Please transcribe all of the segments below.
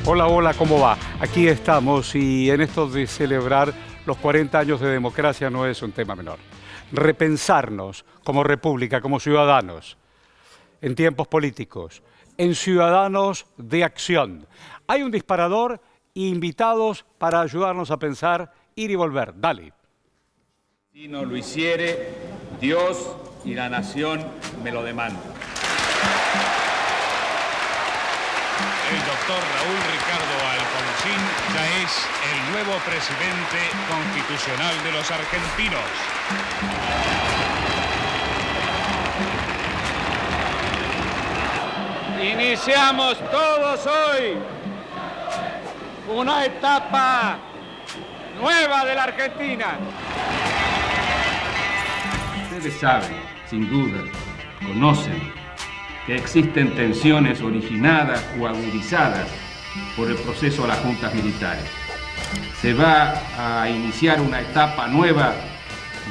Hola, hola, ¿cómo va? Aquí estamos y en esto de celebrar los 40 años de democracia no es un tema menor. Repensarnos como república, como ciudadanos, en tiempos políticos, en ciudadanos de acción. Hay un disparador e invitados para ayudarnos a pensar, ir y volver. Dale. Si no lo hiciere, Dios y la nación me lo demandan. El doctor Raúl Ricardo Alfonsín ya es el nuevo presidente constitucional de los argentinos. Iniciamos todos hoy una etapa nueva de la Argentina. Ustedes saben, sin duda, conocen que existen tensiones originadas o agudizadas por el proceso de las juntas militares. Se va a iniciar una etapa nueva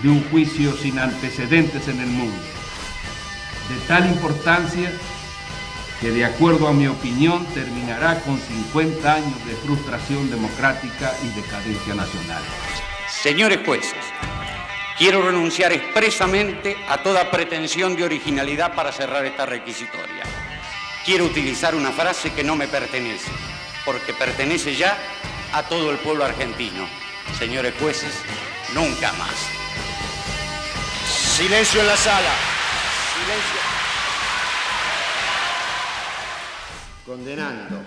de un juicio sin antecedentes en el mundo, de tal importancia que, de acuerdo a mi opinión, terminará con 50 años de frustración democrática y decadencia nacional. Señores jueces, quiero renunciar expresamente a toda pretensión de originalidad para cerrar esta requisitoria. Quiero utilizar una frase que no me pertenece, porque pertenece ya a todo el pueblo argentino. Señores jueces, nunca más. Silencio en la sala. Silencio. Condenando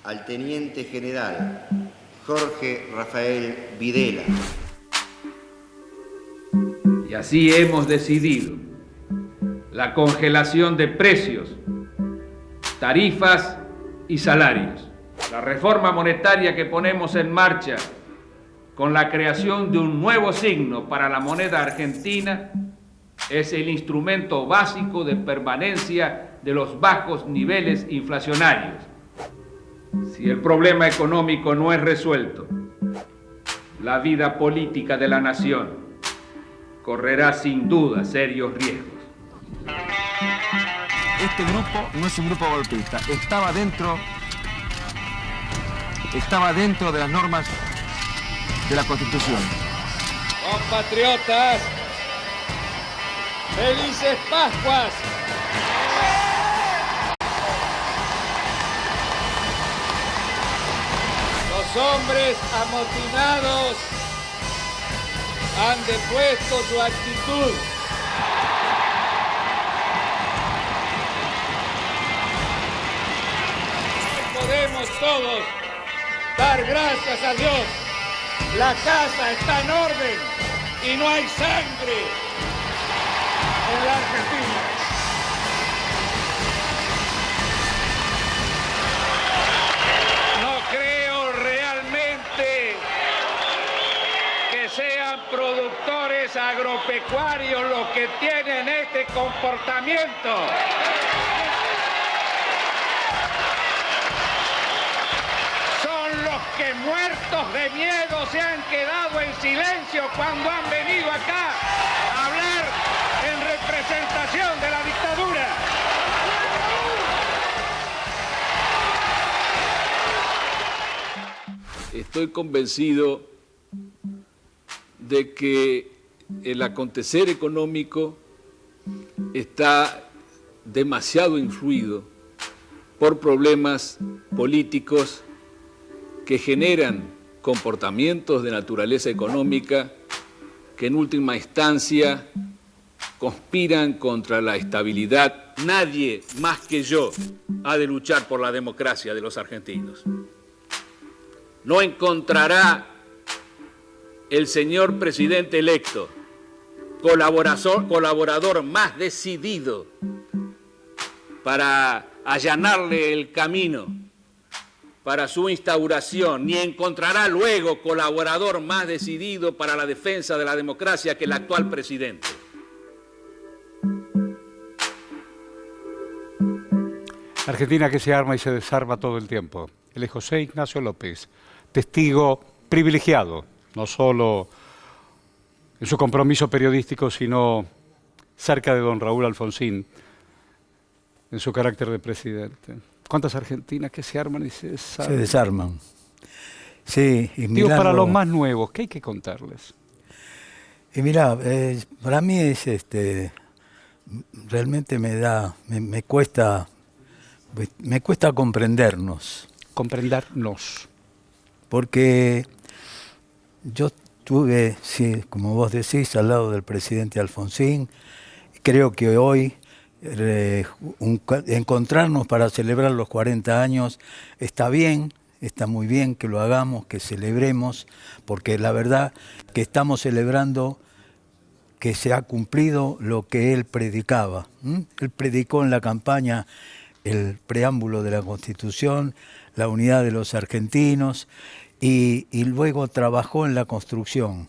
al teniente general Jorge Rafael Videla. Y así hemos decidido la congelación de precios, tarifas y salarios. La reforma monetaria que ponemos en marcha con la creación de un nuevo signo para la moneda argentina es el instrumento básico de permanencia de los bajos niveles inflacionarios. Si el problema económico no es resuelto, la vida política de la nación correrá sin duda serios riesgos. Este grupo no es un grupo golpista, estaba dentro de las normas de la Constitución. Compatriotas, ¡felices Pascuas! Los hombres amotinados han depuesto su actitud. Podemos todos dar gracias a Dios. La casa está en orden y no hay sangre en la Argentina. No creo realmente que sean productores agropecuarios los que tienen este comportamiento. Son los que muertos de miedo se han quedado en silencio cuando han venido acá a hablar en representación de la dictadura. Estoy convencido de que el acontecer económico está demasiado influido por problemas políticos que generan comportamientos de naturaleza económica que en última instancia conspiran contra la estabilidad. Nadie más que yo ha de luchar por la democracia de los argentinos. No encontrará el señor presidente electo colaborador más decidido para allanarle el camino para su instauración, ni encontrará luego colaborador más decidido para la defensa de la democracia que el actual presidente. Argentina que se arma y se desarma todo el tiempo. Él es José Ignacio López, testigo privilegiado, no solo en su compromiso periodístico, sino cerca de don Raúl Alfonsín, en su carácter de presidente. ¿Cuántas Argentinas que se arman y se desarman? Se desarman. Sí, y Digo, para los más nuevos, ¿qué hay que contarles? Y mira, para mí es realmente me cuesta comprendernos. Comprendernos. Porque yo estuve, sí, como vos decís, al lado del presidente Alfonsín. Creo que hoy encontrarnos para celebrar los 40 años está bien, está muy bien que lo hagamos, que celebremos, porque la verdad que estamos celebrando que se ha cumplido lo que él predicaba. Él predicó en la campaña el preámbulo de la Constitución, la unidad de los argentinos, y luego trabajó en la construcción.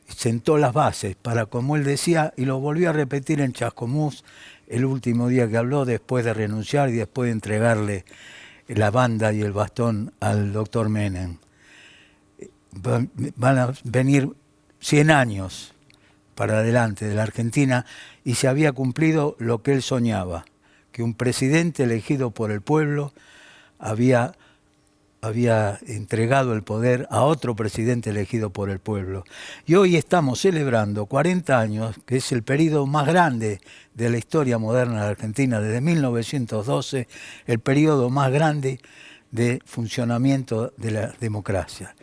Sentó las bases para, como él decía, y lo volvió a repetir en Chascomús el último día que habló, después de renunciar y después de entregarle la banda y el bastón al doctor Menem. Van a venir 100 años para adelante de la Argentina y se había cumplido lo que él soñaba, que un presidente elegido por el pueblo había entregado el poder a otro presidente elegido por el pueblo. Y hoy estamos celebrando 40 años, que es el periodo más grande de la historia moderna de la Argentina, desde 1912, el periodo más grande de funcionamiento de la democracia.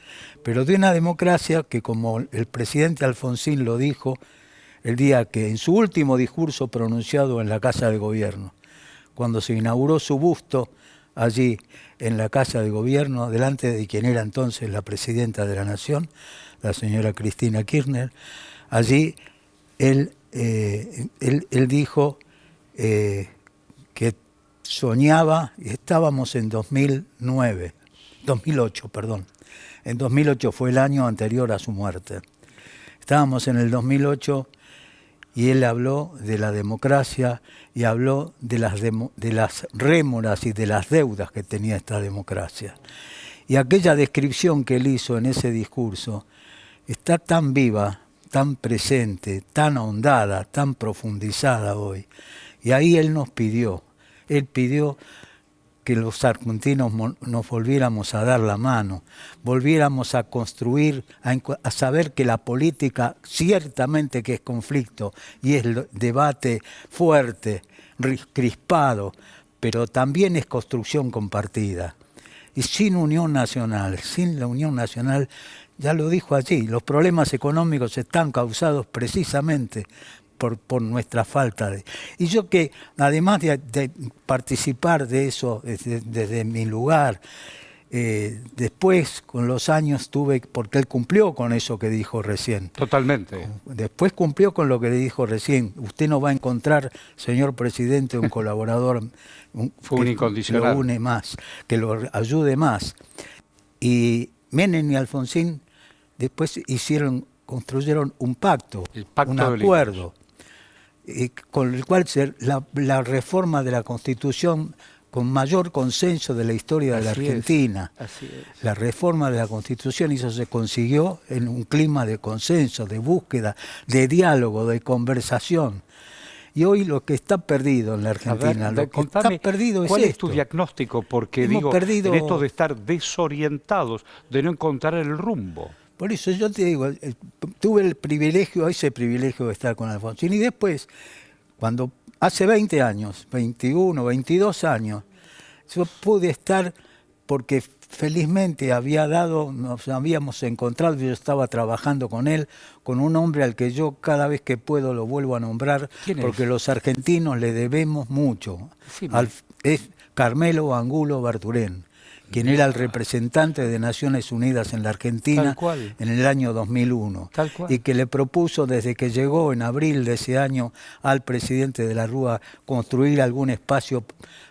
Pero de una democracia que, como el presidente Alfonsín lo dijo el día que, en su último discurso pronunciado en la Casa de Gobierno, cuando se inauguró su busto allí en la Casa de Gobierno, delante de quien era entonces la presidenta de la Nación, la señora Cristina Kirchner, allí él dijo que soñaba, y estábamos en 2008, perdón. En 2008 fue el año anterior a su muerte. Estábamos en el 2008 y él habló de la democracia y habló de las rémoras y de las deudas que tenía esta democracia. Y aquella descripción que él hizo en ese discurso está tan viva, tan presente, tan ahondada, tan profundizada hoy. Y ahí él pidió que los argentinos nos volviéramos a dar la mano, volviéramos a construir, a saber que la política ciertamente que es conflicto y es debate fuerte, crispado, pero también es construcción compartida. Y sin unión nacional, sin la unión nacional, ya lo dijo allí, los problemas económicos están causados precisamente por nuestra falta de... Y yo que, además de participar de eso desde mi lugar, después, con los años, porque él cumplió con eso que dijo recién. Totalmente. Después cumplió con lo que le dijo recién. Usted no va a encontrar, señor presidente, un colaborador Fue un incondicional. Que lo une más, que lo ayude más. Y Menem y Alfonsín después construyeron un pacto, un acuerdo, con el cual la reforma de la Constitución con mayor consenso de la historia de la Argentina. Así es. La reforma de la Constitución, y eso se consiguió en un clima de consenso, de búsqueda, de diálogo, de conversación. Y hoy lo que está perdido en la Argentina, lo que está perdido es esto. ¿Cuál es tu diagnóstico? Porque en esto de estar desorientados, de no encontrar el rumbo. Por eso yo te digo, tuve ese privilegio de estar con Alfonsín, y después, cuando hace 20 años, 21, 22 años, yo pude estar porque felizmente nos habíamos encontrado, yo estaba trabajando con él, con un hombre al que yo cada vez que puedo lo vuelvo a nombrar, porque los argentinos le debemos mucho. Sí, es Carmelo Angulo Barturén, quien era el representante de Naciones Unidas en la Argentina en el año 2001, y que le propuso desde que llegó en abril de ese año al presidente de la Rúa construir algún espacio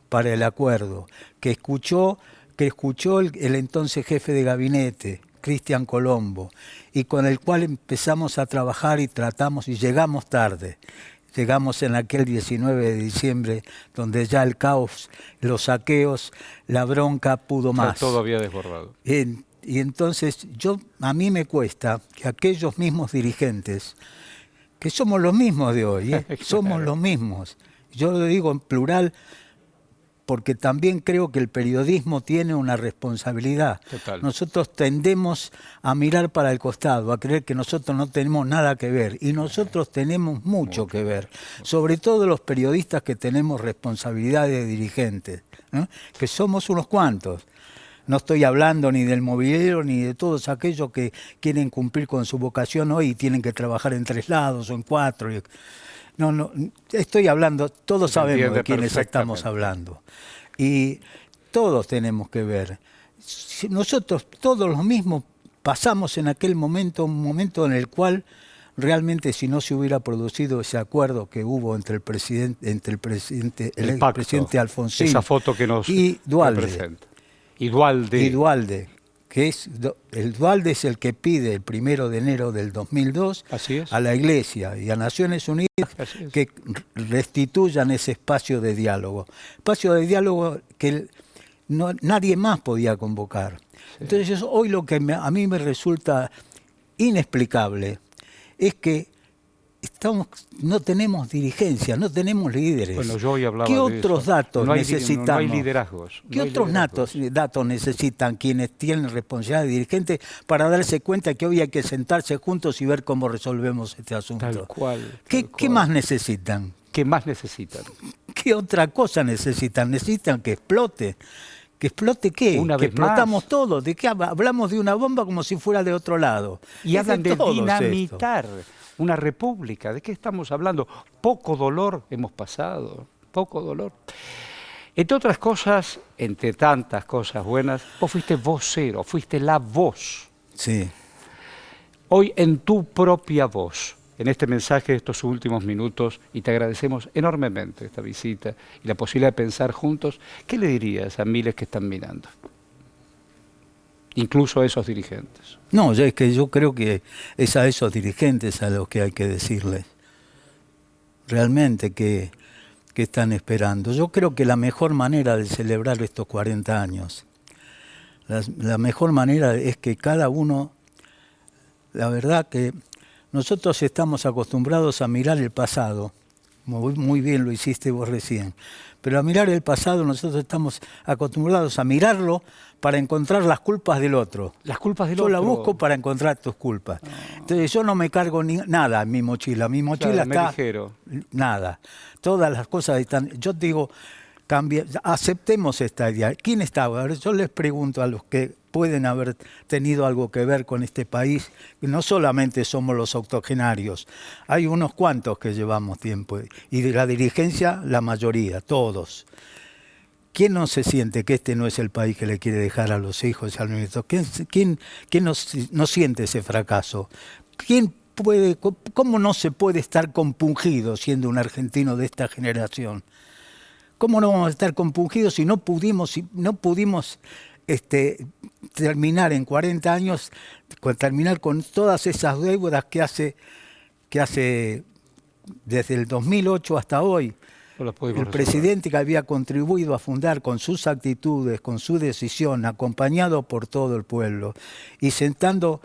para el acuerdo, que escuchó el entonces jefe de gabinete, Cristian Colombo, y con el cual empezamos a trabajar y tratamos, y llegamos tarde. Llegamos en aquel 19 de diciembre, donde ya el caos, los saqueos, la bronca pudo más. Todo había desbordado. Y entonces a mí me cuesta que aquellos mismos dirigentes, que somos los mismos de hoy, somos los mismos, yo lo digo en plural, porque también creo que el periodismo tiene una responsabilidad. Total. Nosotros tendemos a mirar para el costado, a creer que nosotros no tenemos nada que ver, y nosotros tenemos mucho que ver, sobre todo los periodistas que tenemos responsabilidades de dirigentes, ¿no? Que somos unos cuantos. No estoy hablando ni del movilero ni de todos aquellos que quieren cumplir con su vocación hoy y tienen que trabajar en 3 lados o en 4. No, estoy hablando, todos sabemos de quiénes estamos hablando. Y todos tenemos que ver. Si nosotros, todos los mismos, pasamos en aquel momento, un momento en el cual realmente si no se hubiera producido ese acuerdo que hubo entre el presidente Alfonsín esa foto que nos y Duhalde. representa. Y Duhalde. Que el Duhalde es el que pide el 1 de enero del 2002 a la Iglesia y a Naciones Unidas que restituyan ese espacio de diálogo. Espacio de diálogo que nadie más podía convocar. Sí. Entonces hoy lo que a mí me resulta inexplicable es que no tenemos dirigencia, no tenemos líderes. Bueno, yo hoy hablaba ¿Qué otros datos necesitamos? No hay liderazgos. ¿Qué otros datos necesitan quienes tienen responsabilidad de dirigente para darse cuenta que hoy hay que sentarse juntos y ver cómo resolvemos este asunto? Tal cual. ¿Qué más necesitan? ¿Qué más necesitan? ¿Qué otra cosa necesitan? Necesitan que explote. ¿Que explote qué? Una que vez explotamos más. todo. ¿De qué hablamos? De una bomba como si fuera de otro lado. Y hablan de dinamitar una república. ¿De qué estamos hablando? Poco dolor hemos pasado, poco dolor. Entre otras cosas, entre tantas cosas buenas, vos fuiste vocero, fuiste la voz. Sí. Hoy en tu propia voz, en este mensaje de estos últimos minutos, y te agradecemos enormemente esta visita y la posibilidad de pensar juntos, ¿qué le dirías a miles que están mirando? Incluso a esos dirigentes. No, es que yo creo que es a esos dirigentes a los que hay que decirles realmente que están esperando. Yo creo que la mejor manera de celebrar estos 40 años, la mejor manera es que cada uno, la verdad que nosotros estamos acostumbrados a mirar el pasado, muy bien lo hiciste vos recién, pero a mirar el pasado nosotros estamos acostumbrados a mirarlo para encontrar las culpas del otro. Las culpas del yo otro. Yo la busco para encontrar tus culpas. Entonces yo no me cargo nada en mi mochila. Mi mochila está... Nada. Todas las cosas están... Yo digo, aceptemos esta idea. ¿Quién está? Yo les pregunto a los que pueden haber tenido algo que ver con este país, que no solamente somos los octogenarios, hay unos cuantos que llevamos tiempo, y de la dirigencia la mayoría, todos. ¿Quién no se siente que este no es el país que le quiere dejar a los hijos y a los nietos? ¿Quién no siente ese fracaso? ¿Cómo no se puede estar compungido siendo un argentino de esta generación? ¿Cómo no vamos a estar compungidos si no pudimos terminar en 40 años, terminar con todas esas deudas que hace desde el 2008 hasta hoy? El presidente que había contribuido a fundar con sus actitudes, con su decisión, acompañado por todo el pueblo y sentando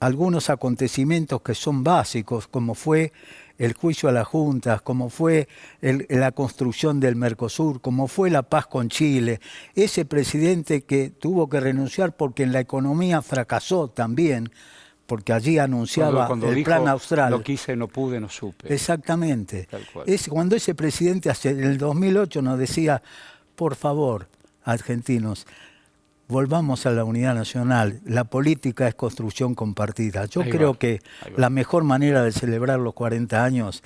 algunos acontecimientos que son básicos, como fue el juicio a las juntas, como fue la construcción del Mercosur, como fue la paz con Chile. Ese presidente que tuvo que renunciar porque en la economía fracasó también, porque allí anunciaba cuando el dijo, plan austral. No quise, no pude, no supe. Exactamente. Cuando ese presidente en el 2008 nos decía, por favor, argentinos, volvamos a la unidad nacional, la política es construcción compartida. Yo creo que la mejor manera de celebrar los 40 años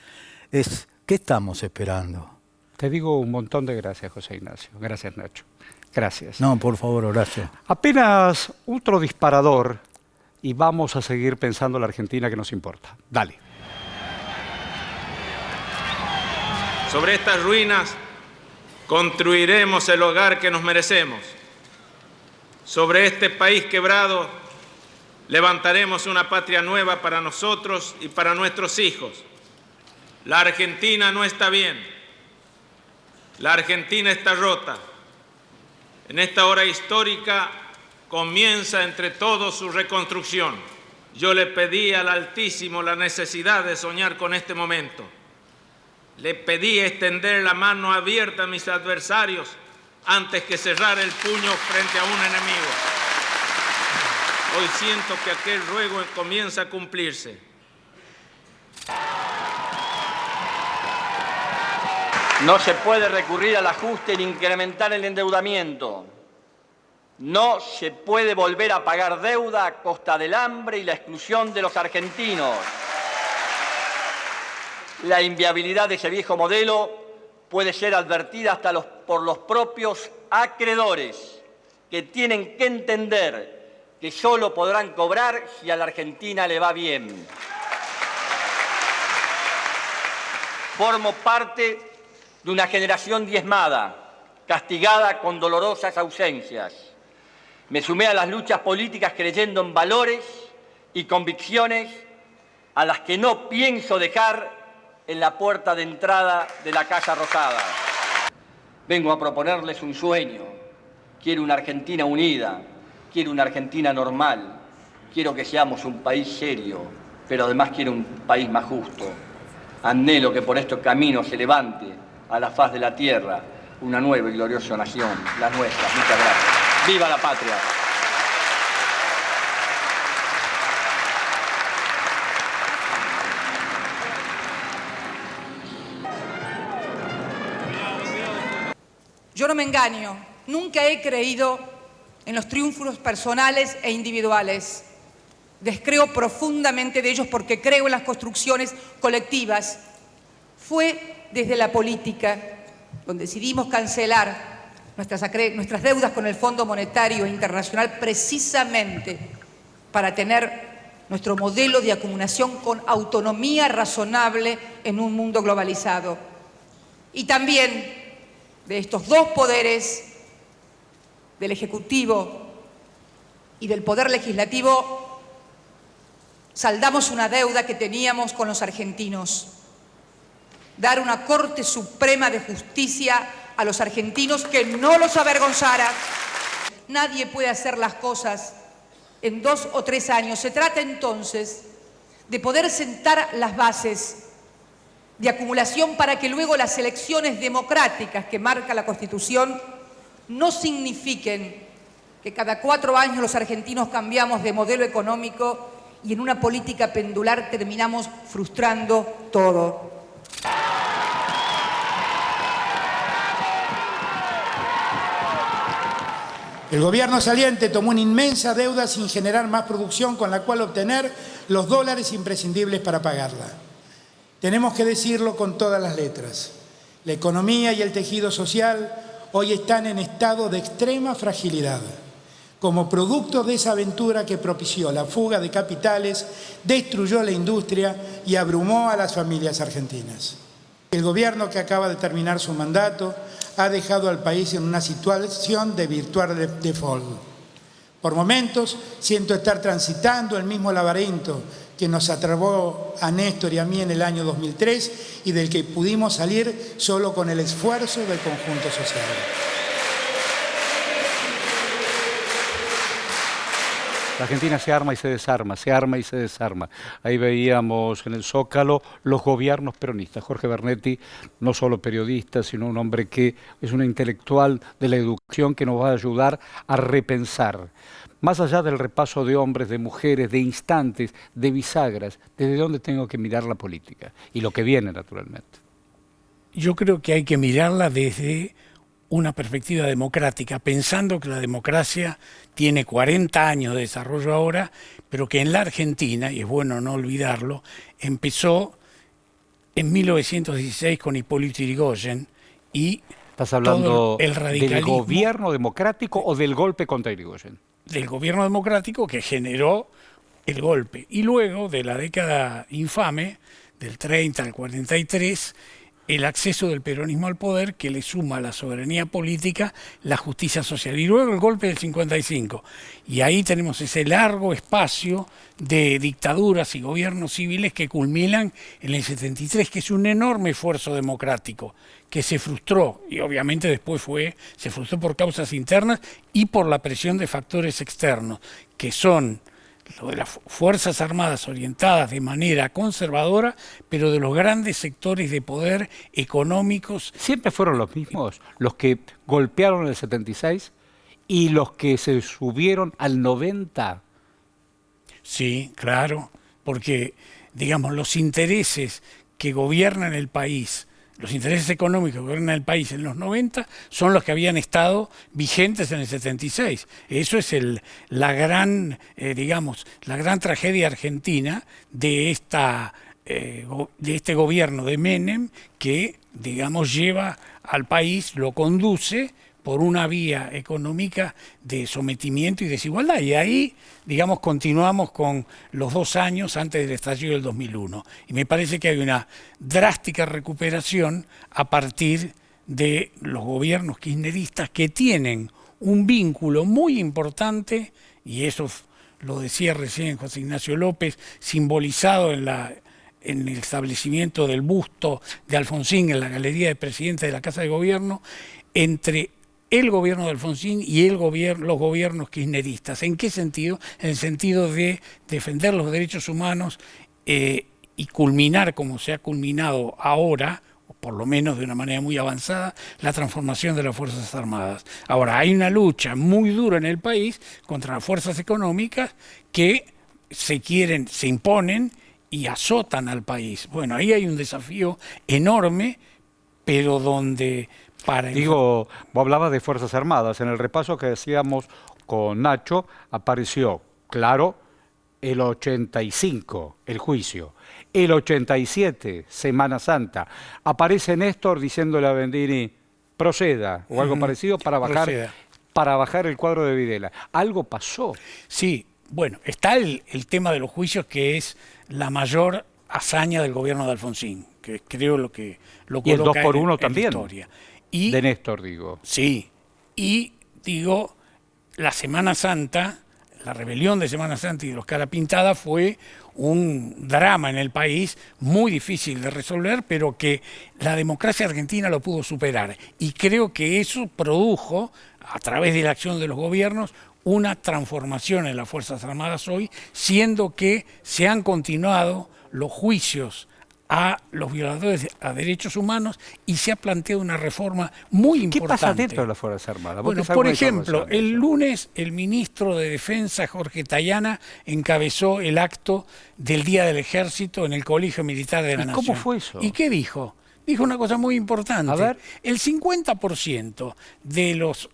es, ¿qué estamos esperando? Te digo un montón de gracias, José Ignacio. Gracias, Nacho. Gracias. No, por favor, Horacio. Apenas otro disparador y vamos a seguir pensando la Argentina que nos importa. Dale. Sobre estas ruinas construiremos el hogar que nos merecemos. Sobre este país quebrado levantaremos una patria nueva para nosotros y para nuestros hijos. La Argentina no está bien. La Argentina está rota. En esta hora histórica comienza entre todos su reconstrucción. Yo le pedí al Altísimo la necesidad de soñar con este momento. Le pedí extender la mano abierta a mis adversarios antes que cerrar el puño frente a un enemigo. Hoy siento que aquel ruego comienza a cumplirse. No se puede recurrir al ajuste ni incrementar el endeudamiento. No se puede volver a pagar deuda a costa del hambre y la exclusión de los argentinos. La inviabilidad de ese viejo modelo puede ser advertida hasta por los propios acreedores, que tienen que entender que solo podrán cobrar si a la Argentina le va bien. Formo parte de una generación diezmada, castigada con dolorosas ausencias. Me sumé a las luchas políticas creyendo en valores y convicciones a las que no pienso dejar en la puerta de entrada de la Casa Rosada. Vengo a proponerles un sueño. Quiero una Argentina unida, quiero una Argentina normal, quiero que seamos un país serio, pero además quiero un país más justo. Anhelo que por estos caminos se levante a la faz de la tierra una nueva y gloriosa nación, la nuestra. Muchas gracias. ¡Viva la patria! Yo no me engaño, nunca he creído en los triunfos personales e individuales. Descreo profundamente de ellos porque creo en las construcciones colectivas. Fue desde la política donde decidimos cancelar nuestras deudas con el Fondo Monetario Internacional precisamente para tener nuestro modelo de acumulación con autonomía razonable en un mundo globalizado. Y también de estos dos poderes, del Ejecutivo y del Poder Legislativo, saldamos una deuda que teníamos con los argentinos. Dar una Corte Suprema de Justicia a los argentinos que no los avergonzara. Nadie puede hacer las cosas en 2 o 3 años. Se trata entonces de poder sentar las bases de acumulación para que luego las elecciones democráticas que marca la Constitución no signifiquen que cada 4 años los argentinos cambiamos de modelo económico y en una política pendular terminamos frustrando todo. El gobierno saliente tomó una inmensa deuda sin generar más producción con la cual obtener los dólares imprescindibles para pagarla. Tenemos que decirlo con todas las letras. La economía y el tejido social hoy están en estado de extrema fragilidad, como producto de esa aventura que propició la fuga de capitales, destruyó la industria y abrumó a las familias argentinas. El gobierno que acaba de terminar su mandato ha dejado al país en una situación de virtual default. Por momentos siento estar transitando el mismo laberinto que nos atrapó a Néstor y a mí en el año 2003 y del que pudimos salir solo con el esfuerzo del conjunto social. La Argentina se arma y se desarma, se arma y se desarma. Ahí veíamos en el Zócalo los gobiernos peronistas. Jorge Bernetti, no solo periodista, sino un hombre que es un intelectual de la educación que nos va a ayudar a repensar. Más allá del repaso de hombres, de mujeres, de instantes, de bisagras, ¿desde dónde tengo que mirar la política? Y lo que viene, naturalmente. Yo creo que hay que mirarla desde una perspectiva democrática, pensando que la democracia tiene 40 años de desarrollo ahora, pero que en la Argentina, y es bueno no olvidarlo, empezó en 1916 con Hipólito Yrigoyen y ¿estás hablando el radicalismo, del gobierno democrático o del golpe contra Yrigoyen? Del gobierno democrático que generó el golpe. Y luego de la década infame, del 30 al 43, el acceso del peronismo al poder que le suma a la soberanía política la justicia social. Y luego el golpe del 55. Y ahí tenemos ese largo espacio de dictaduras y gobiernos civiles que culminan en el 73, que es un enorme esfuerzo democrático que se frustró, y obviamente después se frustró por causas internas y por la presión de factores externos, que son lo de las Fuerzas Armadas orientadas de manera conservadora, pero de los grandes sectores de poder económicos. ¿Siempre fueron los mismos los que golpearon en el 76 y los que se subieron al 90? Sí, claro, porque, digamos, los intereses que gobiernan el país, los intereses económicos que gobiernan el país en los 90 son los que habían estado vigentes en el 76. Eso es la gran, la gran tragedia argentina de este gobierno de Menem que, digamos, lleva al país, lo conduce por una vía económica de sometimiento y desigualdad. Y ahí, digamos, continuamos con los 2 años antes del estallido del 2001. Y me parece que hay una drástica recuperación a partir de los gobiernos kirchneristas que tienen un vínculo muy importante, y eso lo decía recién José Ignacio López, simbolizado en el establecimiento del busto de Alfonsín en la Galería de Presidentes de la Casa de Gobierno, entre el gobierno de Alfonsín y los gobiernos kirchneristas. ¿En qué sentido? En el sentido de defender los derechos humanos y culminar, como se ha culminado ahora, o por lo menos de una manera muy avanzada, la transformación de las Fuerzas Armadas. Ahora, hay una lucha muy dura en el país contra las fuerzas económicas que se imponen y azotan al país. Bueno, ahí hay un desafío enorme, pero donde... Digo, vos hablabas de Fuerzas Armadas. En el repaso que hacíamos con Nacho, apareció, claro, el 85, el juicio. El 87, Semana Santa. Aparece Néstor diciéndole a Bendini, proceda, o algo parecido, para bajar el cuadro de Videla. Algo pasó. Sí, bueno, está el tema de los juicios, que es la mayor hazaña del gobierno de Alfonsín, que creo lo que lo coloca y el 2 por 1 en también. la historia. De Néstor, digo. Sí, y digo, la Semana Santa, la rebelión de Semana Santa y de los Cara Pintada fue un drama en el país muy difícil de resolver, pero que la democracia argentina lo pudo superar. Y creo que eso produjo, a través de la acción de los gobiernos, una transformación en las Fuerzas Armadas hoy, siendo que se han continuado los juicios a los violadores a derechos humanos y se ha planteado una reforma muy importante. ¿Qué pasa dentro de las Fuerzas Armadas? Bueno, por ejemplo, el lunes el ministro de Defensa, Jorge Tayana, encabezó el acto del Día del Ejército en el Colegio Militar de la Nación. ¿Cómo fue eso? ¿Y qué dijo? Dijo una cosa muy importante. A ver. El 50% de los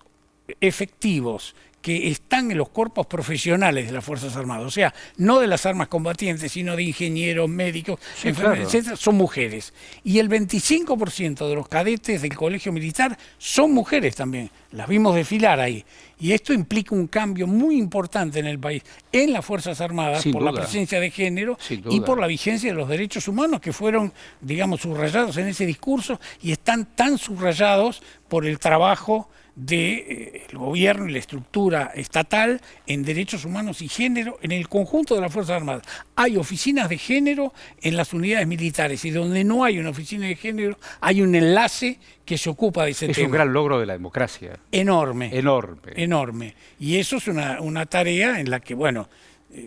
efectivos que están en los cuerpos profesionales de las Fuerzas Armadas, o sea, no de las armas combatientes, sino de ingenieros, médicos, enfermeros, etcétera, son mujeres. Y el 25% de los cadetes del Colegio Militar son mujeres también. Las vimos desfilar ahí. Y esto implica un cambio muy importante en el país, en las Fuerzas Armadas, por la presencia de género y por la vigencia de los derechos humanos que fueron, digamos, subrayados en ese discurso y están tan subrayados por el trabajo del gobierno y la estructura estatal en derechos humanos y género en el conjunto de las Fuerzas Armadas. Hay oficinas de género en las unidades militares y donde no hay una oficina de género hay un enlace que se ocupa de ese tema. Es un gran logro de la democracia. Enorme. Enorme. Enorme. Y eso es una tarea en la que, bueno,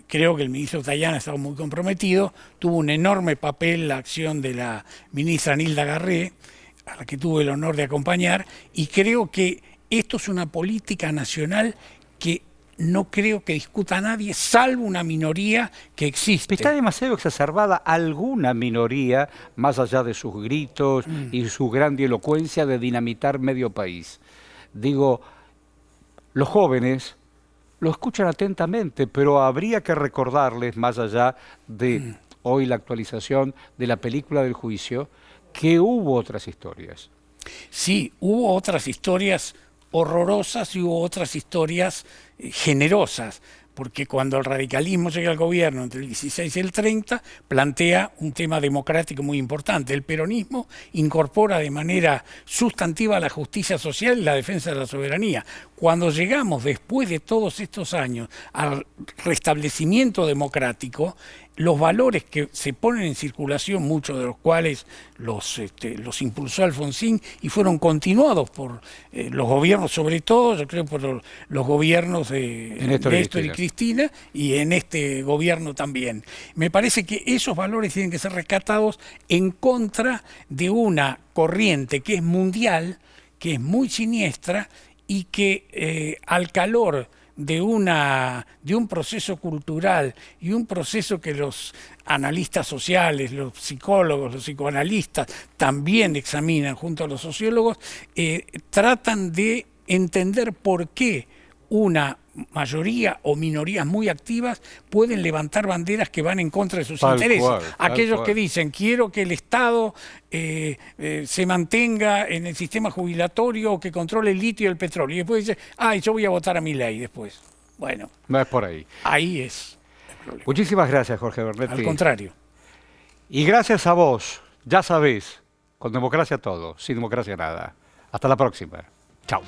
creo que el ministro Tayana estaba muy comprometido, tuvo un enorme papel la acción de la ministra Nilda Garré, a la que tuve el honor de acompañar, y creo que esto es una política nacional que no creo que discuta a nadie, salvo una minoría que existe. Está demasiado exacerbada alguna minoría, más allá de sus gritos y su grandilocuencia de dinamitar medio país. Digo, los jóvenes lo escuchan atentamente, pero habría que recordarles, más allá de hoy la actualización de la película del juicio, que hubo otras historias. Sí, hubo otras historias horrorosas y hubo otras historias generosas, porque cuando el radicalismo llega al gobierno entre el 16 y el 30, plantea un tema democrático muy importante. El peronismo incorpora de manera sustantiva la justicia social y la defensa de la soberanía. Cuando llegamos, después de todos estos años, al restablecimiento democrático, los valores que se ponen en circulación, muchos de los cuales los impulsó Alfonsín y fueron continuados por los gobiernos, sobre todo, yo creo, por los gobiernos de Néstor y Cristina, y en este gobierno también. Me parece que esos valores tienen que ser rescatados en contra de una corriente que es mundial, que es muy siniestra y que al calor de un proceso cultural y un proceso que los analistas sociales, los psicólogos, los psicoanalistas también examinan junto a los sociólogos, tratan de entender por qué una mayoría o minorías muy activas pueden levantar banderas que van en contra de sus intereses. Aquellos que dicen, quiero que el Estado se mantenga en el sistema jubilatorio o que controle el litio y el petróleo. Y después dice, yo voy a votar a Milei después. Bueno. No es por ahí. Ahí es el problema. Muchísimas gracias, Jorge Bernetti. Al contrario. Y gracias a vos, ya sabés, con democracia todo, sin democracia nada. Hasta la próxima. Chao.